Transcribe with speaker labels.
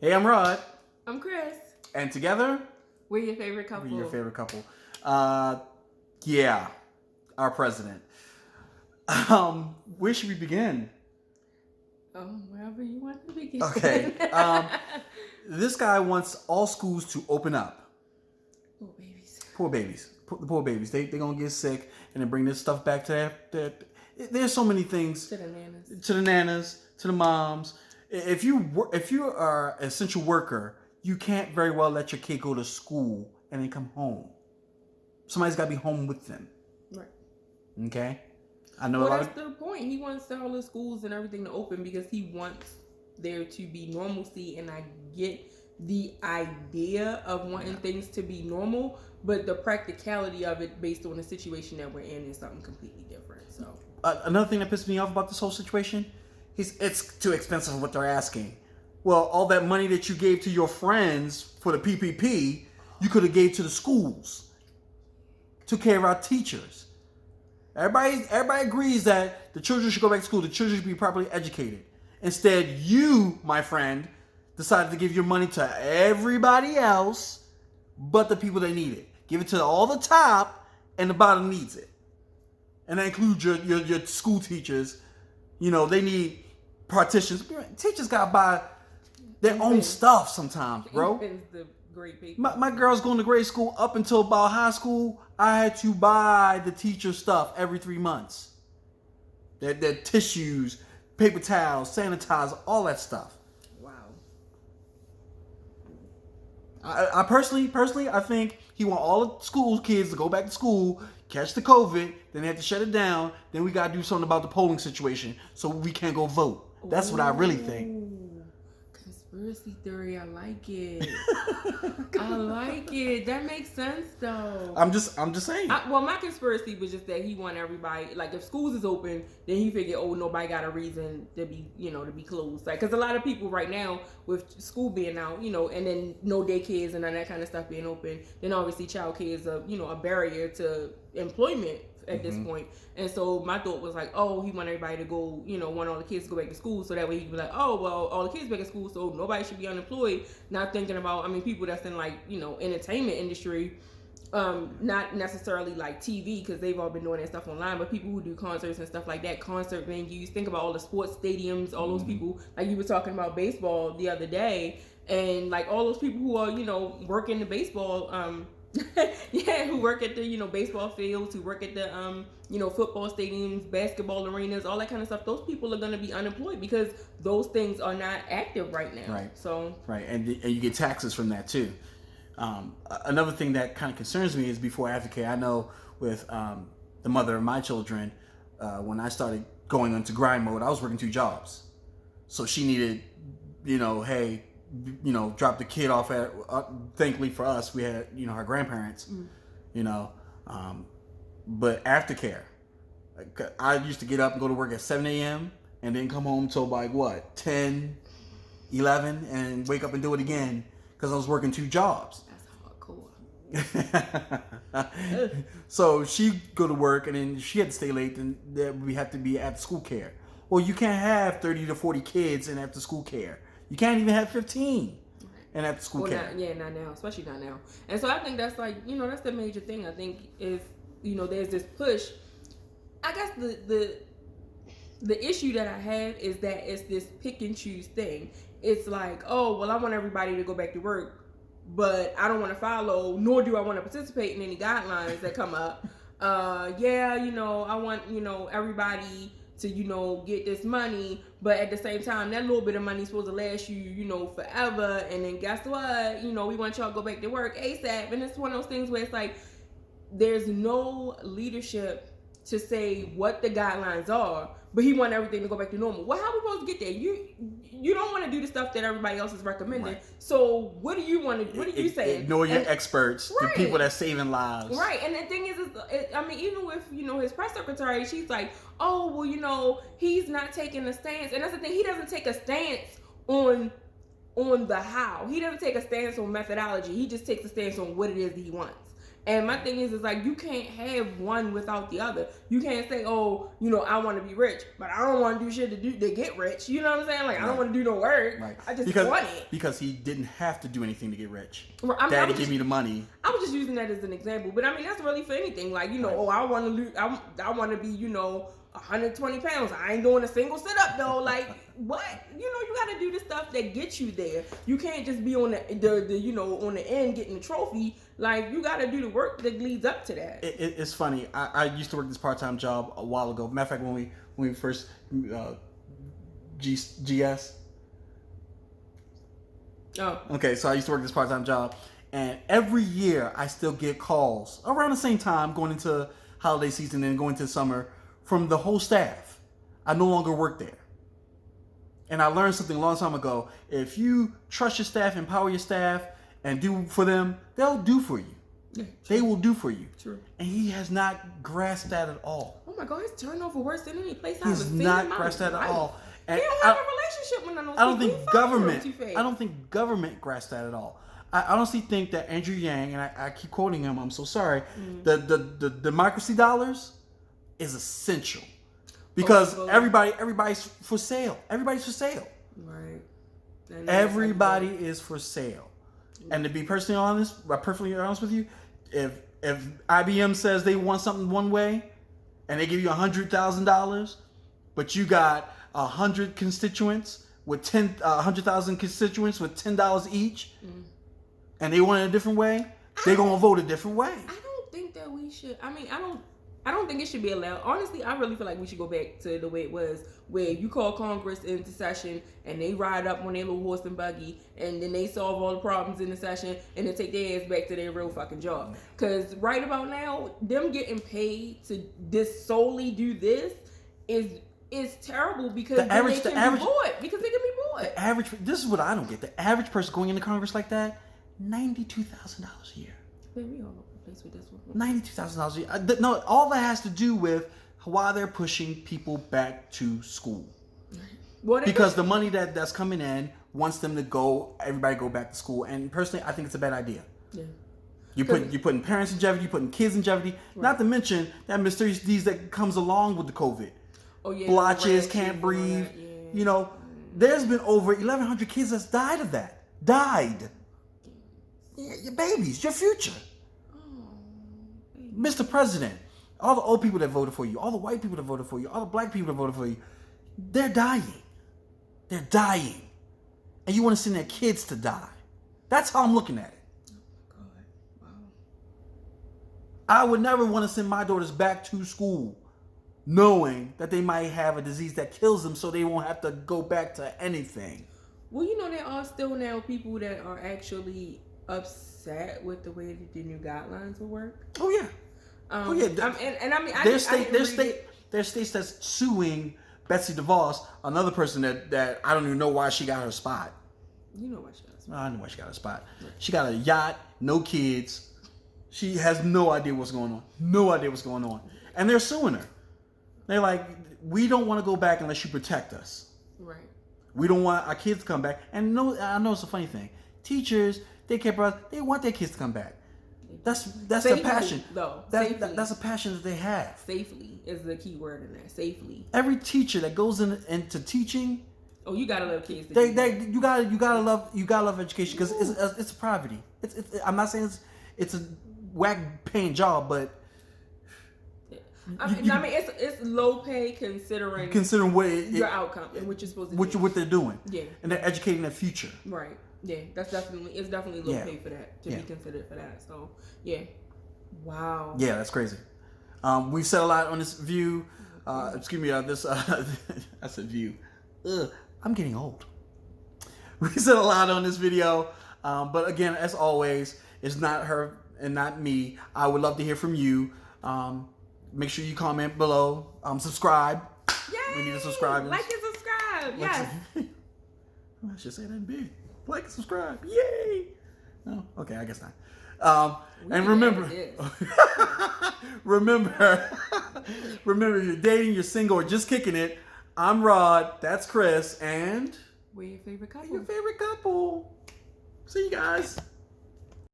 Speaker 1: Hey, I'm Rod.
Speaker 2: I'm Chris.
Speaker 1: And together,
Speaker 2: We're your favorite couple.
Speaker 1: we're your favorite couple. Yeah, our president. Where should we begin?
Speaker 2: Wherever you want to begin.
Speaker 1: Okay. This guy wants all schools to open up.
Speaker 2: Poor babies.
Speaker 1: Poor babies. The poor babies. They're going to get sick and then bring this stuff back to their. There's so many things.
Speaker 2: To the nanas.
Speaker 1: To the nanas, to the moms. If you are an essential worker, you can't very well let your kid go to school and then come home. Somebody's got to be home with them.
Speaker 2: Right.
Speaker 1: Okay? I know
Speaker 2: well,
Speaker 1: a lot
Speaker 2: that's the point. He wants all the schools and everything to open because he wants there to be normalcy, and I get the idea of wanting things to be normal, but the practicality of it based on the situation that we're in is something completely different. So
Speaker 1: another thing that pissed me off about this whole situation, it's too expensive for what they're asking. Well, all that money that you gave to your friends for the PPP, you could have gave to the schools. Took care of our teachers. Everybody agrees that the children should go back to school. The children should be properly educated. Instead, you, my friend, decided to give your money to everybody else but the people that need it. Give it to all the top, and the bottom needs it. And that includes your school teachers. You know, they need partitions. Teachers got to buy their own stuff sometimes, bro.
Speaker 2: The great people.
Speaker 1: My girl's going to grade school up until about high school. I had to buy the teacher stuff every 3 months. Their tissues, paper towels, sanitizer, all that stuff.
Speaker 2: Wow.
Speaker 1: I personally, I think he want all the school kids to go back to school, catch the COVID, then they have to shut it down. Then we got to do something about the polling situation so we can't go vote. That's what I really think.
Speaker 2: Conspiracy theory, I like it. I like it. That makes sense, though.
Speaker 1: I'm just saying.
Speaker 2: Well, my conspiracy was just that he want everybody, like, if schools is open, then he figured, oh, nobody got a reason to be, to be closed. Like, because a lot of people right now, with school being out, and then no daycares and all that kind of stuff being open, then obviously child care is a barrier to employment at this point. And so my thought was like, oh, he want everybody to go, want all the kids to go back to school, so that way he can be like, oh, well, all the kids back at school, so nobody should be unemployed. Not thinking about, people that's in, like, entertainment industry, not necessarily like TV, because they've all been doing that stuff online, but people who do concerts and stuff like that, concert venues, think about all the sports stadiums, all those people, like you were talking about baseball the other day, and like all those people who are, work in the baseball, who work at the baseball fields, who work at the football stadiums, basketball arenas, all that kind of stuff. Those people are going to be unemployed because those things are not active right now.
Speaker 1: Right.
Speaker 2: So
Speaker 1: and you get taxes from that too. Another thing that kind of concerns me is before aftercare. I know with the mother of my children, when I started going into grind mode, I was working 2 jobs, so she needed, hey. Drop the kid off at. Thankfully for us, we had her grandparents. But aftercare, I used to get up and go to work at 7 a.m. and then come home till like 10, 11, and wake up and do it again because I was working 2 jobs.
Speaker 2: That's hardcore.
Speaker 1: So she'd go to work and then she had to stay late, and we had to be at school care. Well, you can't have 30 to 40 kids in after school care. You can't even have 15 in after school care.
Speaker 2: Not now, especially not now. And so I think that's like, that's the major thing. I think is, there's this push. I guess the issue that I have is that it's this pick and choose thing. It's like, oh, well, I want everybody to go back to work, but I don't want to follow, nor do I want to participate in any guidelines that come up. I want, everybody to, get this money, but at the same time, that little bit of money is supposed to last you, forever, and then guess what? We want y'all to go back to work ASAP, and it's one of those things where it's like, there's no leadership to say what the guidelines are, but he want everything to go back to normal. Well, how are we supposed to get there? You don't want to do the stuff that everybody else is recommending. Right. So what do you want to? What are you saying?
Speaker 1: Ignore your experts, right. The people that's saving lives.
Speaker 2: Right. And the thing is even with his press secretary, she's like, oh well, he's not taking a stance, and that's the thing. He doesn't take a stance on the how. He doesn't take a stance on methodology. He just takes a stance on what it is that he wants. And my thing is like you can't have one without the other. You can't say, oh, you know, I want to be rich, but I don't want to do shit to get rich. You know what I'm saying? Like I don't want to do no work.
Speaker 1: Right.
Speaker 2: I just
Speaker 1: because,
Speaker 2: want it.
Speaker 1: Because he didn't have to do anything to get rich.
Speaker 2: Right.
Speaker 1: Daddy gave me the money.
Speaker 2: I was just using that as an example, but I mean that's really for anything. Like you know, oh, I want to lose. I want to be, you know, 120 pounds. I ain't doing a single sit up though. Like what? You know, you got to do the stuff that gets you there. You can't just be on the you know on the end getting the trophy. Like you got to do the work that leads up to that.
Speaker 1: It's funny. I used to work this part-time job a while ago. Matter of fact, when we first GS.
Speaker 2: Oh.
Speaker 1: Okay, so I used to work this part-time job, and every year I still get calls around the same time going into holiday season and going into summer from the whole staff. I no longer work there. And I learned something a long time ago. If you trust your staff, empower your staff, and do for them, they'll do for you.
Speaker 2: Yeah,
Speaker 1: they will do for you.
Speaker 2: True.
Speaker 1: And he has not grasped that at all.
Speaker 2: Oh my God, his turnover worse than any place I've
Speaker 1: He's
Speaker 2: seen.
Speaker 1: not grasped that at all.
Speaker 2: And he don't have a relationship with none of those
Speaker 1: I don't
Speaker 2: people.
Speaker 1: think government. I don't think government grasped that at all. I honestly think that Andrew Yang, and I keep quoting him. I'm so sorry. The democracy dollars is essential because everybody's for sale. Everybody's for sale.
Speaker 2: Right.
Speaker 1: Everybody is for sale. And to be perfectly honest with you, if IBM says they want something one way, and they give you $100,000, but you got 100 constituents with 100,000 constituents with $10 each, and they want it a different way, they're gonna vote a different way.
Speaker 2: I don't think that we should. I mean, I don't think it should be allowed. Honestly, I really feel like we should go back to the way it was, where you call Congress into session and they ride up on their little horse and buggy, and then they solve all the problems in the session, and then take their ass back to their real fucking job. Because right about now, them getting paid to solely do this is terrible because they can be bored.
Speaker 1: This is what I don't get. The average person going into Congress like that, $92,000 a year.
Speaker 2: Man, we all over the place with this one.
Speaker 1: $92,000 a year. No, all that has to do with why they're pushing people back to school. Because the money that's coming in wants them to everybody go back to school. And personally, I think it's a bad idea. Yeah. You're putting parents in jeopardy, you're putting kids in jeopardy. Right. Not to mention that mysterious disease that comes along with the COVID.
Speaker 2: Oh yeah.
Speaker 1: Blotches, can't breathe. Yeah. You know, there's been over 1,100 kids that's died of that. Died. Yeah, your babies, your future. Mr. President, all the old people that voted for you, all the white people that voted for you, all the black people that voted for you, they're dying. They're dying. And you want to send their kids to die. That's how I'm looking at it.
Speaker 2: Oh, God. Wow.
Speaker 1: I would never want to send my daughters back to school knowing that they might have a disease that kills them so they won't have to go back to anything.
Speaker 2: Well, you know, there are still now people that are actually upset with the way that the new guidelines will work.
Speaker 1: Oh, yeah.
Speaker 2: I mean,
Speaker 1: there's states that's suing Betsy DeVos, another person that I don't even know why she got her spot.
Speaker 2: You know why she got her spot.
Speaker 1: I know why she got her spot. She got a yacht, no kids. She has no idea what's going on. No idea what's going on. And they're suing her. They're like, we don't want to go back unless you protect us.
Speaker 2: Right.
Speaker 1: We don't want our kids to come back. And I know it's a funny thing. Teachers, daycare providers, they want their kids to come back. That's
Speaker 2: safely,
Speaker 1: their passion.
Speaker 2: Though.
Speaker 1: That's a passion that they have.
Speaker 2: Safely is the key word in there. Safely.
Speaker 1: Every teacher that goes into teaching,
Speaker 2: oh, you gotta love kids.
Speaker 1: You gotta love education because it's a poverty. I'm not saying it's a whack paying job, but
Speaker 2: I mean it's low pay considering what your outcome and what you're supposed to do.
Speaker 1: What they're doing.
Speaker 2: Yeah.
Speaker 1: And they're educating their future.
Speaker 2: Right. Yeah, it's definitely low pay for that to be considered for that. So yeah, wow. Yeah,
Speaker 1: that's crazy. We've said a lot on this view. Excuse me, this I said view. I'm getting old. We said a lot on this video, but again, as always, it's not her and not me. I would love to hear from you. Make sure you comment below. Subscribe.
Speaker 2: Yay!
Speaker 1: We need to subscribe.
Speaker 2: Like and subscribe. Yes.
Speaker 1: I should say that big. Like and subscribe. Yay! No, okay, I guess not. And remember, remember, if you're dating, you're single, or just kicking it, I'm Rod. That's Chris, and
Speaker 2: we're your favorite couple.
Speaker 1: See you guys.